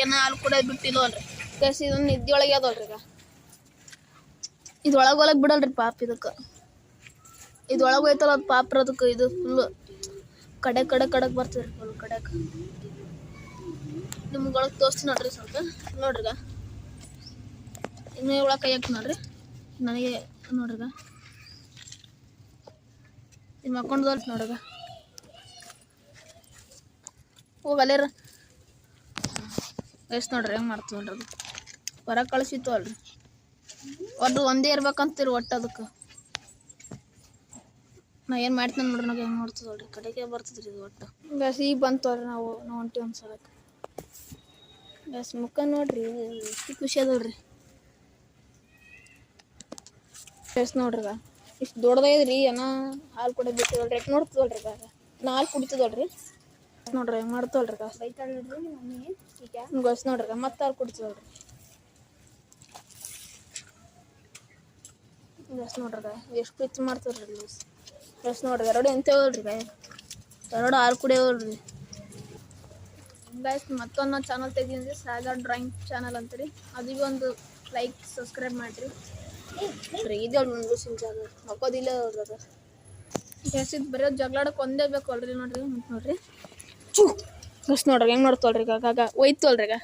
ಏನ ಹಾಲು ಕೂಡ ಬಿಟ್ಟಿಲ್ವಲ್ರಿ ಗೈಸ್ ಇದನ್ನ ನಿದ್ದೆ ಅದಲ್ರಿ ಈಗ ಇದ್ರೊಳಗೆ ಬಿಡಲ್ರಿ ಪಾಪ ಇದಕ್ಕೆ ಇದ್ರೊಳಗೆ ಹೋಯ್ತಲ್ಲ ಅದು ಪಾಪ್ರ ಅದಕ್ಕೆ ಇದು ಫುಲ್ ಕಡಕ್ ಬರ್ತದ್ರಿ ಫುಲ್ ಕಡಕ್ ನಿಮ್ಗೆ ಒಳಗೆ ತೋರಿಸ್ತೀನಿ ನೋಡ್ರಿ ಸ್ವಲ್ಪ ನೋಡ್ರಿಗ ಇನ್ನೂ ಒಳಗೆ ಕೈ ಹಾಕಿ ನೋಡ್ರಿ ನನಗೆ ನೋಡ್ರಿಗ ಇದು ಮಕ್ಕೊಂಡ್ದಲ್ರಿ ನೋಡ್ರಿಗ ಹೋಗಲ್ಲೇರ ಎಷ್ಟು ನೋಡ್ರಿ ಹೆಂಗೆ ಮಾಡ್ತೀವಿ ನೋಡ್ರಿ ಅದು ಹೊರಗೆ ಕಳಿಸಿತ್ತು ಅಲ್ರಿ ಒಟ್ಟು ಒಂದೇ ಇರ್ಬೇಕಂತೀರಿ ಒಟ್ಟು ಅದಕ್ಕೆ ನಾ ಏನು ಮಾಡ್ತೀನಿ ನೋಡ್ರಿ ನನಗೆ ಹೆಂಗೆ ನೋಡ್ತದಲ್ರಿ ಕಡೆಗೆ ಬರ್ತದ್ರಿ ಇದು ಒಟ್ಟು ಗ್ಯಾಸ್ ಈಗ ಬಂತವ್ರಿ ನಾವು ಹೊಂಟಿ ಒಂದು ಸಲಕ್ಕೆ ಗ್ಯಾಸ್ ಮುಖ ನೋಡ್ರಿ ಎಷ್ಟು ಖುಷಿ ಅದಲ್ರಿ ಗ್ಯಾಸ್ ನೋಡ್ರಿಗ ಇಷ್ಟು ದೊಡ್ಡದಾಗಿದ್ರಿ ಏನೋ ಹಾಲು ಕೂಡ ಬಿಟ್ಟಿದಲ್ರಿ ಯಾಕೆ ನೋಡ್ತದಲ್ರಿ ಈಗ ನಾ ಹಾಲು ಕುಡಿತದಲ್ರಿ ನೋಡ್ರಿ ಹೆಂಗೆ ಮಾಡ್ತವಲ್ರಿ ಗಾಸ್ ಗಸ್ ನೋಡ್ರಿ ಮತ್ತೆ ಹಾಲು ಕುಡಿತದಲ್ರಿ ಗಸ್ ನೋಡ್ರಿ ಎಷ್ಟು ಪಿಚ್ ಮಾಡ್ತವ್ರಿ ಗಸ್ ನೋಡ್ರಿ ಎರಡು ಎಂತೇವಲ್ರಿ ಎರಡು ಹಾಲು ಕುಡಿಯೋಲ್ರಿ ಗೈಸ್ ಮತ್ತೊಂದು ಚಾನಲ್ ತೆಗೀನಿ ಸಾಗರ್ ಡ್ರಾಯಿಂಗ್ ಚಾನಲ್ ಅಂತೀರಿ ಅದಕ್ಕೆ ಒಂದು ಲೈಕ್ ಸಬ್ಸ್ಕ್ರೈಬ್ ಮಾಡಿರಿ ಇದು ಮುಂಗುಸಿನ ಜಾಗ ಮಕ್ಕೋದಿಲ್ಲ ಅದ್ರಾಗ ಗೈಸ್ ಇದು ಬರೀ ಜಗಳಾಡಕ್ಕೆ ಒಂದೇ ಬೇಕು ಅಲ್ರಿ ನೋಡ್ರಿ ನೋಡ್ರಿ ಗಸ್ ನೋಡ್ರಿ ಹೆಂಗೆ ನೋಡ್ತವಲ್ರಿ ಈಗ ಒಯ್ತವಲ್ರಿ ಈಗ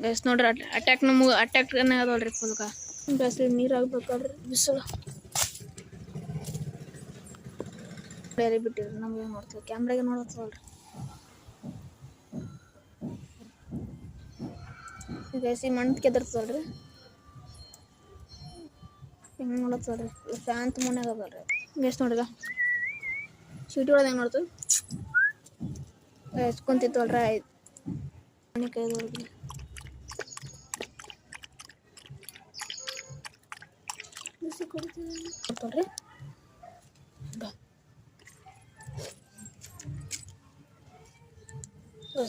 ಗೈಸ್ ನೋಡ್ರಿ ಅಟ್ಯಾಕ್ ನಮಗೆ ಅಟ್ಯಾಕ್ನೇ ಅದಲ್ರಿ ಫುಲ್ಗ ಗೈಸ್ ನೀರು ಆಗ್ಬೇಕಲ್ರಿ ಬಿಸಿಲು ಬೇರೆ ಬಿಟ್ಟಿರಿ ನಮ್ಗೆ ಏನು ನೋಡ್ತೀವಿ ಕ್ಯಾಮ್ರಾಗೆ ನೋಡತ್ತವಲ್ರಿ ಗೈಸ್ ಈ ಮಣ್ಣು ಕೆದರ್ತದಲ್ರಿ ಹೆಂಗೆ ನೋಡತ್ತಲ್ರಿ ಫ್ಯಾನ್ ತುಂಬನೇ ಅದಲ್ರಿ ಗೈಸ್ ನೋಡ್ರಿಗ ಚೀಟಿ ಒಳಗೆ ಹೆಂಗೆ ನೋಡ್ತೀವಿ ಗೈಸ್ ಕುಂತಿತ್ತಲ್ರಿ ಆಯ್ತು ಮನೆ ಕೈದೊಳಗೆ ಬಿಸಿ ಕೊಡ್ತೀವಿ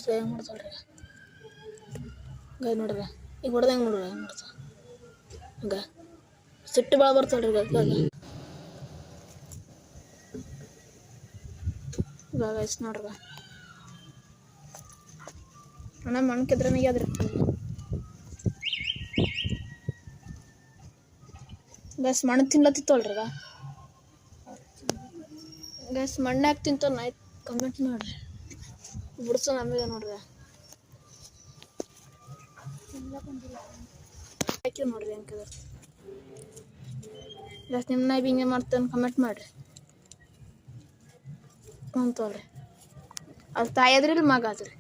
ಹೆಂಗೆ ಮಾಡ್ತಲ್ರಿ ಗೈ ನೋಡ್ರಿ ಈಗ ಹೊಡೆದ ಹೆಂಗೆ ನೋಡ್ರಿ ಹೆಂಗೆ ಮಾಡ್ತಾವ ಹಂಗ ಸಿಟ್ಟು ಭಾಳ ಬರ್ತಲ್ರಿ ಇವಾಗ ಎಷ್ಟು ನೋಡ್ರಿ ಅಣ್ಣ ಮಣ್ಣು ಕೆದ್ರನಾಗ ಅದ್ರಿ ಗಸ್ ಮಣ್ಣು ತಿನ್ಲತ್ತಿತ್ತಲ್ರಿ ಗಸ್ ಮಣ್ಣಾಗ ತಿಂತ ಆಯ್ತು ಕಮೆಂಟ್ ನೋಡ್ರಿ ಬಿಡ್ಸೋ ನಮಗೆ ನೋಡ್ರಿ ಹಾಕಿ ನೋಡ್ರಿ ಹೆಂಗೆ ಗಸ್ ನಿಮ್ಮ ನಾಯಿ ಹಿಂಗೆ ಮಾಡ್ತಾನೆ ಕಮೆಂಟ್ ಮಾಡಿರಿ ಅಂತವ್ರಿ ಅದು ತಾಯಿ ಅದ್ರಿ ಮಗ ಅದ್ರಿ